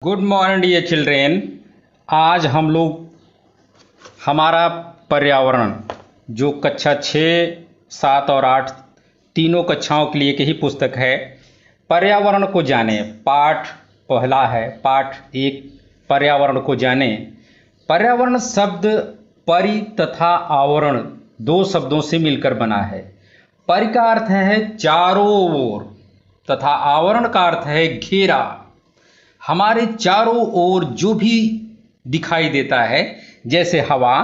Good morning dear children. आज हम लोग हमारा पर्यावरण जो कक्षा 6, 7 और 8 तीनों कक्षाओं के लिए की ही पुस्तक है, पर्यावरण को जाने। पाठ पहला है, पाठ 1, पर्यावरण को जाने। पर्यावरण शब्द परि तथा आवरण दो शब्दों से मिलकर बना है। परि का अर्थ है चारों ओर तथा आवरण का अर्थ है घेरा। हमारे चारों ओर जो भी दिखाई देता है, जैसे हवा,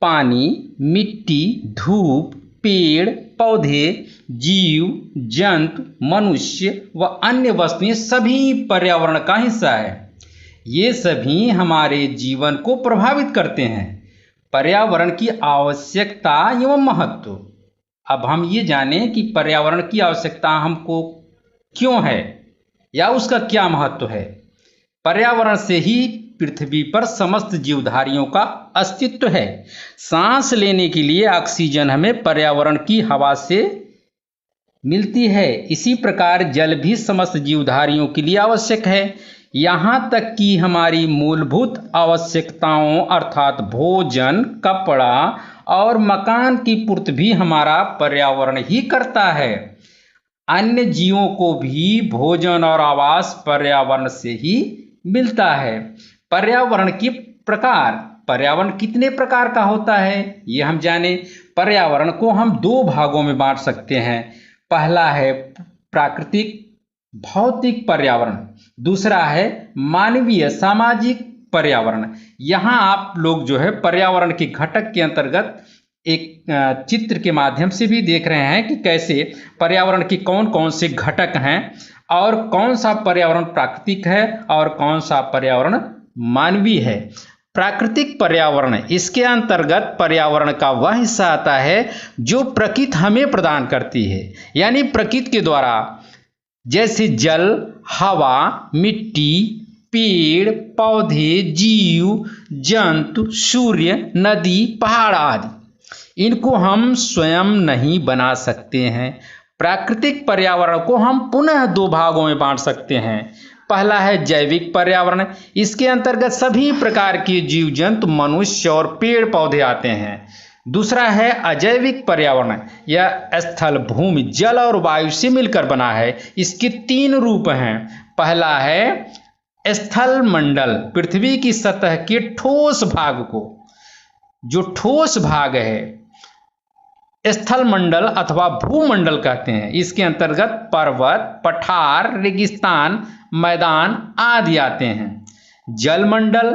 पानी, मिट्टी, धूप, पेड़ पौधे, जीव जंतु, मनुष्य व अन्य वस्तुएं सभी पर्यावरण का हिस्सा है। ये सभी हमारे जीवन को प्रभावित करते हैं। पर्यावरण की आवश्यकता एवं महत्व। अब हम ये जानें कि पर्यावरण की आवश्यकता हमको क्यों है या उसका क्या महत्व है। पर्यावरण से ही पृथ्वी पर समस्त जीवधारियों का अस्तित्व है। सांस लेने के लिए ऑक्सीजन हमें पर्यावरण की हवा से मिलती है। इसी प्रकार जल भी समस्त जीवधारियों के लिए आवश्यक है। यहाँ तक कि हमारी मूलभूत आवश्यकताओं अर्थात भोजन, कपड़ा और मकान की पूर्ति भी हमारा पर्यावरण ही करता है। अन्य जीवों को भी भोजन और आवास पर्यावरण से ही मिलता है। पर्यावरण के प्रकार। पर्यावरण कितने प्रकार का होता है ये हम जाने। पर्यावरण को हम दो भागों में बांट सकते हैं। पहला है प्राकृतिक भौतिक पर्यावरण, दूसरा है मानवीय सामाजिक पर्यावरण। यहाँ आप लोग जो है पर्यावरण के घटक के अंतर्गत एक चित्र के माध्यम से भी देख रहे हैं कि कैसे पर्यावरण के कौन कौन से घटक हैं और कौन सा पर्यावरण प्राकृतिक है और कौन सा पर्यावरण मानवीय है। प्राकृतिक पर्यावरण, इसके अंतर्गत पर्यावरण का वह हिस्सा आता है जो प्रकृति हमें प्रदान करती है, यानी प्रकृति के द्वारा, जैसे जल, हवा, मिट्टी, पेड़ पौधे, जीव जंतु, सूर्य, नदी, पहाड़ आदि। इनको हम स्वयं नहीं बना सकते हैं। प्राकृतिक पर्यावरण को हम पुनः दो भागों में बांट सकते हैं। पहला है जैविक पर्यावरण। इसके अंतर्गत सभी प्रकार के जीव जंतु, मनुष्य और पेड़ पौधे आते हैं। दूसरा है अजैविक पर्यावरण। यह स्थल, भूमि, जल और वायु से मिलकर बना है। इसके 3 रूप हैं। पहला है स्थल मंडल, पृथ्वी की सतह के ठोस भाग को, जो ठोस भाग है स्थल मंडल अथवा भूमंडल कहते हैं। इसके अंतर्गत पर्वत, पठार, रेगिस्तान, मैदान आदि आते हैं। जल मंडल,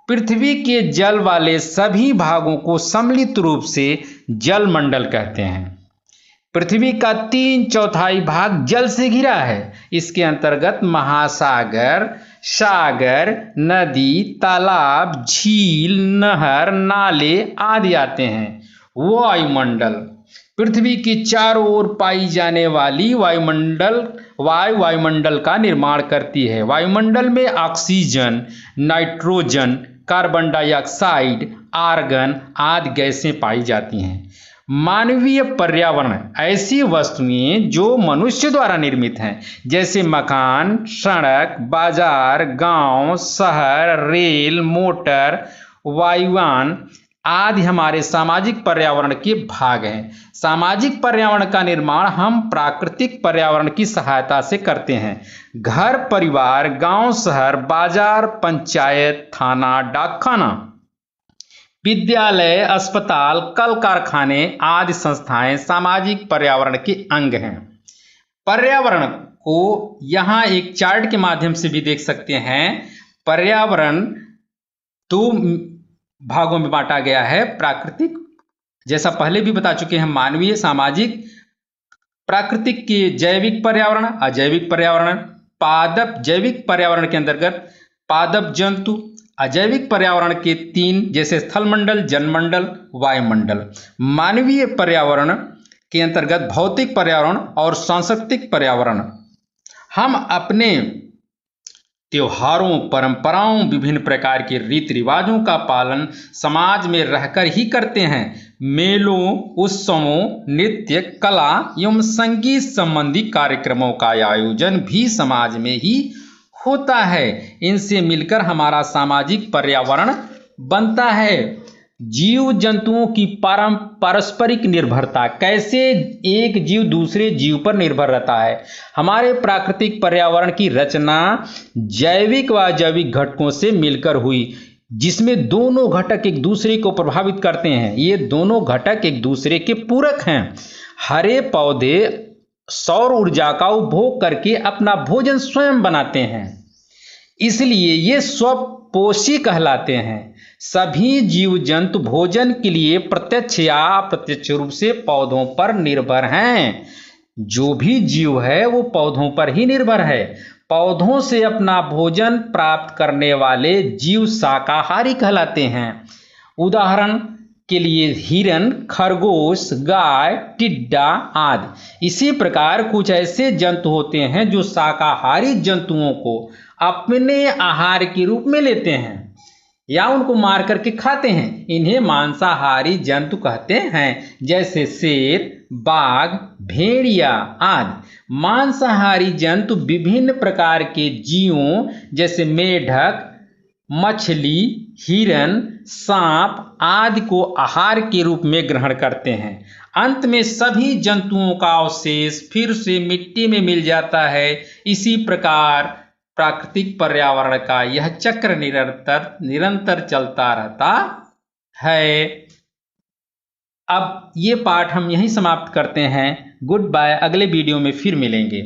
पृथ्वी के जल वाले सभी भागों को सम्मिलित रूप से जल मंडल कहते हैं। पृथ्वी का 3/4 भाग जल से घिरा है। इसके अंतर्गत महासागर, सागर, नदी, तालाब, झील, नहर, नाले आदि आते हैं। वायुमंडल, पृथ्वी के चारों ओर पाई जाने वाली वायुमंडल का निर्माण करती है। वायुमंडल में oxygen, nitrogen, carbon dioxide, argon आदि गैसें पाई जाती हैं। मानवीय पर्यावरण, ऐसी वस्तुएं जो मनुष्य द्वारा निर्मित हैं, जैसे मकान, सड़क, बाजार, गांव, शहर, रेल, मोटर, वायुयान आदि हमारे सामाजिक पर्यावरण के भाग हैं। सामाजिक पर्यावरण का निर्माण हम प्राकृतिक पर्यावरण की सहायता से करते हैं। घर परिवार, गांव शहर, बाजार, पंचायत, थाना, डाकखाना, विद्यालय, अस्पताल, कल कारखाने आदि संस्थाएं सामाजिक पर्यावरण के अंग हैं। पर्यावरण को यहाँ एक चार्ट के माध्यम से भी देख सकते हैं। पर्यावरण 2 भागों में बांटा गया है। प्राकृतिक, जैसा पहले भी बता चुके हैं, मानवीय सामाजिक। प्राकृतिक के जैविक पर्यावरण, अजैविक पर्यावरण। पादप, जैविक पर्यावरण के अंतर्गत पादप जंतु। अजैविक पर्यावरण के 3, जैसे स्थलमंडल, जलमंडल, वायुमंडल। मानवीय पर्यावरण के अंतर्गत भौतिक पर्यावरण और सांस्कृतिक पर्यावरण। हम अपने त्योहारों, परंपराओं, विभिन्न प्रकार के रीति रिवाजों का पालन समाज में रहकर ही करते हैं। मेलों, उत्सवों, नृत्य, कला एवं संगीत संबंधी कार्यक्रमों का आयोजन भी समाज में ही होता है। इनसे मिलकर हमारा सामाजिक पर्यावरण बनता है। जीव जंतुओं की पारस्परिक निर्भरता, कैसे एक जीव दूसरे जीव पर निर्भर रहता है। हमारे प्राकृतिक पर्यावरण की रचना जैविक व अजैविक घटकों से मिलकर हुई, जिसमें दोनों घटक एक दूसरे को प्रभावित करते हैं। ये दोनों घटक एक दूसरे के पूरक हैं। हरे पौधे सौर ऊर्जा का उपभोग करके अपना भोजन स्वयं बनाते हैं, इसलिए ये स्वपोषी कहलाते हैं। सभी जीव जंतु भोजन के लिए प्रत्यक्ष या अप्रत्यक्ष रूप से पौधों पर निर्भर हैं। जो भी जीव है वो पौधों पर ही निर्भर है। पौधों से अपना भोजन प्राप्त करने वाले जीव शाकाहारी कहलाते हैं। उदाहरण के लिए हिरन, खरगोश, गाय, टिड्डा आदि। इसी प्रकार कुछ ऐसे जंतु होते हैं जो शाकाहारी जंतुओं को अपने आहार के रूप में लेते हैं या उनको मार करके खाते हैं। इन्हें मांसाहारी जंतु कहते हैं, जैसे शेर, बाघ, भेड़िया आदि। मांसाहारी जंतु विभिन्न प्रकार के जीवों जैसे मेढक, मछली, हिरन, सांप आदि को आहार के रूप में ग्रहण करते हैं। अंत में सभी जंतुओं का अवशेष फिर से मिट्टी में मिल जाता है। इसी प्रकार प्राकृतिक पर्यावरण का यह चक्र निरंतर चलता रहता है। अब ये पाठ हम यहीं समाप्त करते हैं। Good bye. अगले वीडियो में फिर मिलेंगे।